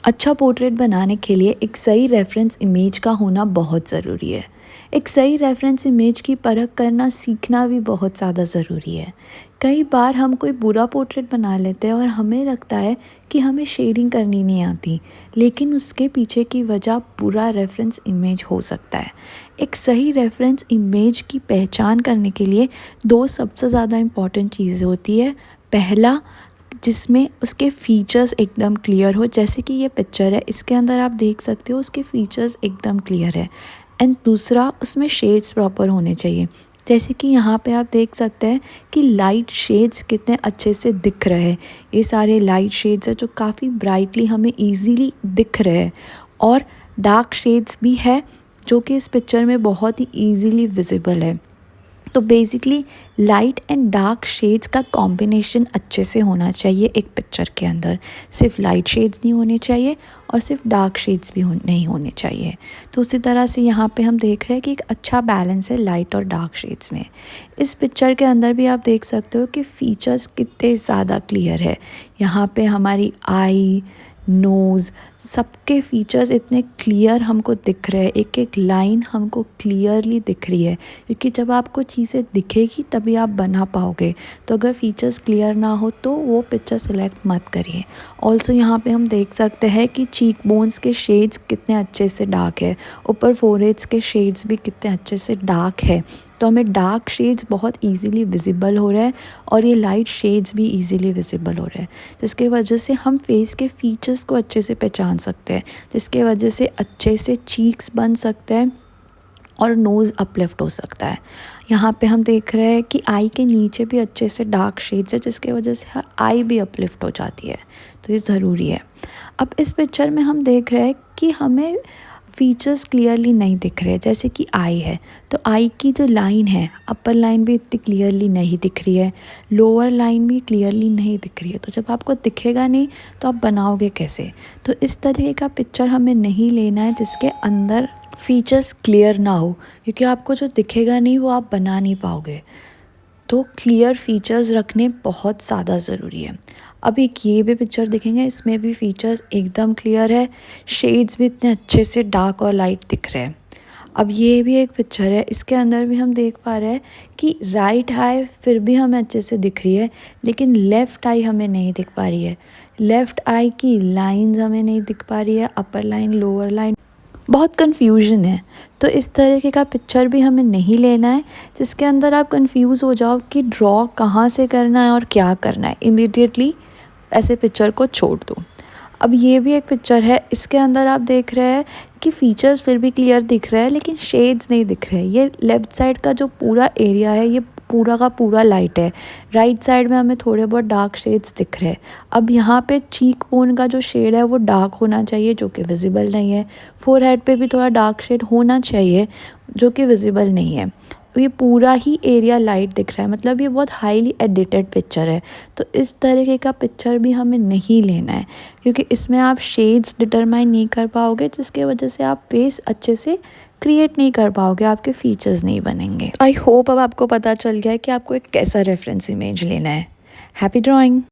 अच्छा पोर्ट्रेट बनाने के लिए एक सही रेफरेंस इमेज का होना बहुत ज़रूरी है। एक सही रेफरेंस इमेज की परख करना सीखना भी बहुत ज़्यादा ज़रूरी है। कई बार हम कोई बुरा पोर्ट्रेट बना लेते हैं और हमें लगता है कि हमें शेडिंग करनी नहीं आती, लेकिन उसके पीछे की वजह बुरा रेफरेंस इमेज हो सकता है। एक सही रेफरेंस इमेज की पहचान करने के लिए दो सबसे ज़्यादा इम्पॉर्टेंट चीज़ें होती है। पहला, जिसमें उसके फ़ीचर्स एकदम क्लियर हो, जैसे कि ये पिक्चर है, इसके अंदर आप देख सकते हो उसके फ़ीचर्स एकदम क्लियर है। एंड दूसरा, उसमें शेड्स प्रॉपर होने चाहिए, जैसे कि यहाँ पे आप देख सकते हैं कि लाइट शेड्स कितने अच्छे से दिख रहे हैं। ये सारे लाइट शेड्स हैं जो काफ़ी ब्राइटली हमें ईजीली दिख रहे हैं, और डार्क शेड्स भी है जो कि इस पिक्चर में बहुत ही ईजीली विजिबल है। तो basically light and dark shades का कॉम्बिनेशन अच्छे से होना चाहिए एक पिक्चर के अंदर। सिर्फ लाइट शेड्स नहीं होने चाहिए और सिर्फ डार्क शेड्स भी नहीं होने चाहिए। तो उसी तरह से यहाँ पे हम देख रहे हैं कि एक अच्छा बैलेंस है लाइट और डार्क शेड्स में। इस पिक्चर के अंदर भी आप देख सकते हो कि फ़ीचर्स कितने ज़्यादा क्लियर है। यहाँ पे हमारी आई, नोज़, सबके फीचर्स इतने क्लियर हमको दिख रहे हैं, एक एक लाइन हमको क्लियरली दिख रही है, क्योंकि जब आपको चीज़ें दिखेगी तभी आप बना पाओगे। तो अगर फीचर्स क्लियर ना हो तो वो पिक्चर सेलेक्ट मत करिए। ऑल्सो यहाँ पे हम देख सकते हैं कि चीक बोन्स के शेड्स कितने अच्छे से डार्क है, ऊपर फोरहेड्स के शेड्स भी कितने अच्छे से डार्क है। तो हमें डार्क शेड्स बहुत इजीली विजिबल हो रहा है और ये लाइट शेड्स भी इजीली विजिबल हो रहा है, जिसके वजह से हम फेस के फीचर्स को अच्छे से पहचान सकते हैं, जिसके वजह से अच्छे से चीक्स बन सकते हैं और नोज़ अपलिफ्ट हो सकता है। यहाँ पे हम देख रहे हैं कि आई के नीचे भी अच्छे से डार्क शेड्स है, जिसके वजह से आई भी अपलिफ्ट हो जाती है। तो ये ज़रूरी है। अब इस पिक्चर में हम देख रहे हैं कि हमें फीचर्स क्लियरली नहीं दिख रहे, जैसे कि आई है तो आई की जो लाइन है, अपर लाइन भी इतनी क्लियरली नहीं दिख रही है, लोअर लाइन भी क्लियरली नहीं दिख रही है। तो जब आपको दिखेगा नहीं तो आप बनाओगे कैसे? तो इस तरीके का पिक्चर हमें नहीं लेना है जिसके अंदर फीचर्स क्लियर ना हो, क्योंकि आपको जो दिखेगा नहीं वो आप बना नहीं पाओगे। तो क्लियर फीचर्स रखने बहुत ज़्यादा ज़रूरी है। अब एक ये भी पिक्चर देखेंगे, इसमें भी फीचर्स एकदम क्लियर है, शेड्स भी इतने अच्छे से डार्क और लाइट दिख रहे हैं। अब ये भी एक पिक्चर है, इसके अंदर भी हम देख पा रहे हैं कि राइट आई फिर भी हमें अच्छे से दिख रही है, लेकिन लेफ़्ट आई हमें नहीं दिख पा रही है। लेफ़्ट आई की लाइंस हमें नहीं दिख पा रही है, अपर लाइन, लोअर लाइन, बहुत कन्फ्यूजन है। तो इस तरीके का पिक्चर भी हमें नहीं लेना है जिसके अंदर आप कंफ्यूज हो जाओ कि ड्रॉ कहाँ से करना है और क्या करना है। इमीडिएटली ऐसे पिक्चर को छोड़ दो। अब ये भी एक पिक्चर है, इसके अंदर आप देख रहे हैं कि फीचर्स फिर भी क्लियर दिख रहे हैं लेकिन शेड्स नहीं दिख रहे हैं। ये लेफ़्ट साइड का जो पूरा एरिया है ये पूरा का पूरा लाइट है, राइट साइड में हमें थोड़े बहुत डार्क शेड्स दिख रहे हैं। अब यहाँ पे चीक बोन का जो शेड है वो डार्क होना चाहिए, जो कि विजिबल नहीं है। फोरहेड पे भी थोड़ा डार्क शेड होना चाहिए, जो कि विजिबल नहीं है। ये पूरा ही एरिया लाइट दिख रहा है, मतलब ये बहुत हाईली एडिटेड पिक्चर है। तो इस तरीके का पिक्चर भी हमें नहीं लेना है, क्योंकि इसमें आप शेड्स डिटरमाइन नहीं कर पाओगे, जिसके वजह से आप फेस अच्छे से क्रिएट नहीं कर पाओगे, आपके फीचर्स नहीं बनेंगे। आई होप अब आपको पता चल गया है कि आपको एक कैसा रेफरेंस इमेज लेना है। Happy drawing.